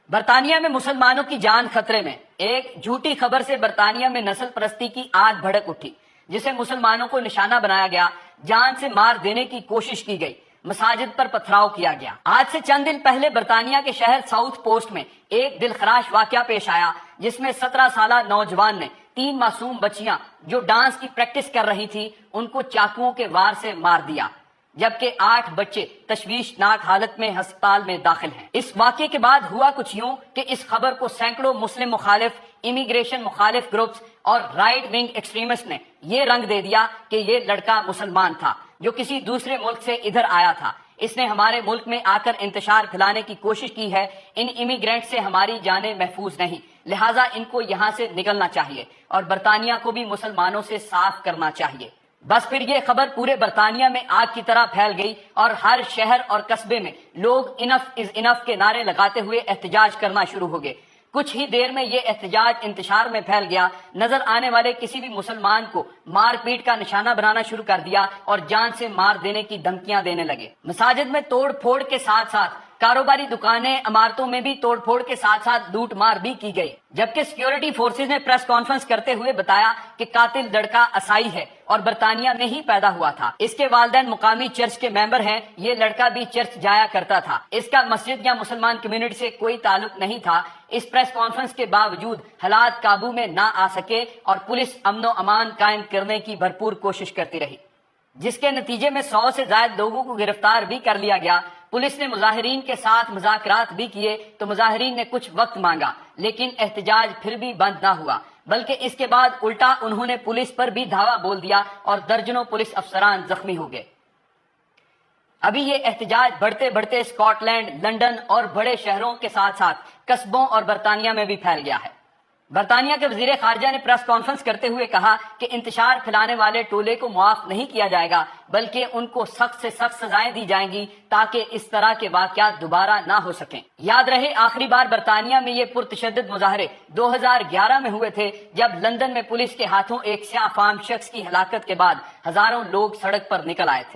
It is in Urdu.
برطانیہ میں مسلمانوں کی جان خطرے میں، ایک جھوٹی خبر سے برطانیہ میں نسل پرستی کی آگ بھڑک اٹھی، جسے مسلمانوں کو نشانہ بنایا گیا، جان سے مار دینے کی کوشش کی گئی، مساجد پر پتھراؤ کیا گیا۔ آج سے چند دن پہلے برطانیہ کے شہر ساؤتھ پوسٹ میں ایک دلخراش واقعہ پیش آیا، جس میں 17 سالہ نوجوان نے 3 معصوم بچیاں جو ڈانس کی پریکٹس کر رہی تھی ان کو چاقوؤں کے وار سے مار دیا، جبکہ 8 بچے تشویشناک حالت میں ہسپتال میں داخل ہیں۔ اس واقعے کے بعد ہوا کچھ یوں کہ اس خبر کو سینکڑوں مسلم مخالف، امیگریشن مخالف گروپس اور رائٹ ونگ ایکسٹریمسٹ نے یہ رنگ دے دیا کہ یہ لڑکا مسلمان تھا جو کسی دوسرے ملک سے ادھر آیا تھا، اس نے ہمارے ملک میں آ کر انتشار پھیلانے کی کوشش کی ہے، ان امیگرینٹ سے ہماری جانیں محفوظ نہیں، لہٰذا ان کو یہاں سے نکلنا چاہیے اور برطانیہ کو بھی مسلمانوں سے صاف کرنا چاہیے۔ بس پھر یہ خبر پورے برطانیہ میں آگ کی طرح پھیل گئی اور ہر شہر اور قصبے میں لوگ انف از انف کے نعرے لگاتے ہوئے احتجاج کرنا شروع ہو گئے۔ کچھ ہی دیر میں یہ احتجاج انتشار میں پھیل گیا، نظر آنے والے کسی بھی مسلمان کو مار پیٹ کا نشانہ بنانا شروع کر دیا اور جان سے مار دینے کی دھمکیاں دینے لگے۔ مساجد میں توڑ پھوڑ کے ساتھ ساتھ کاروباری دکانیں، عمارتوں میں بھی توڑ پھوڑ کے ساتھ ساتھ لوٹ مار بھی کی گئی، جبکہ سیکیورٹی فورسز نے پریس کانفرنس کرتے ہوئے بتایا کہ قاتل لڑکا عیسائی ہے اور برطانیہ میں ہی پیدا ہوا تھا، اس کے والدین مقامی چرچ کے ممبر ہیں، یہ لڑکا بھی چرچ جایا کرتا تھا، اس کا مسجد یا مسلمان کمیونٹی سے کوئی تعلق نہیں تھا۔ اس پریس کانفرنس کے باوجود حالات قابو میں نہ آ سکے اور پولیس امن و امان قائم کرنے کی بھرپور کوشش کرتی رہی، جس کے نتیجے میں 100 سے زائد لوگوں کو گرفتار بھی کر لیا گیا۔ پولیس نے مظاہرین کے ساتھ مذاکرات بھی کیے تو مظاہرین نے کچھ وقت مانگا، لیکن احتجاج پھر بھی بند نہ ہوا، بلکہ اس کے بعد الٹا انہوں نے پولیس پر بھی دھاوا بول دیا اور درجنوں پولیس افسران زخمی ہو گئے۔ ابھی یہ احتجاج بڑھتے بڑھتے اسکاٹ لینڈ، لندن اور بڑے شہروں کے ساتھ ساتھ قصبوں اور برطانیہ میں بھی پھیل گیا ہے۔ برطانیہ کے وزیر خارجہ نے پریس کانفرنس کرتے ہوئے کہا کہ انتشار پھیلانے والے ٹولے کو معاف نہیں کیا جائے گا، بلکہ ان کو سخت سے سخت سزائیں دی جائیں گی تاکہ اس طرح کے واقعات دوبارہ نہ ہو سکیں۔ یاد رہے آخری بار برطانیہ میں یہ پرتشدد مظاہرے 2011 میں ہوئے تھے، جب لندن میں پولیس کے ہاتھوں ایک سیاہ فام شخص کی ہلاکت کے بعد ہزاروں لوگ سڑک پر نکل آئے تھے۔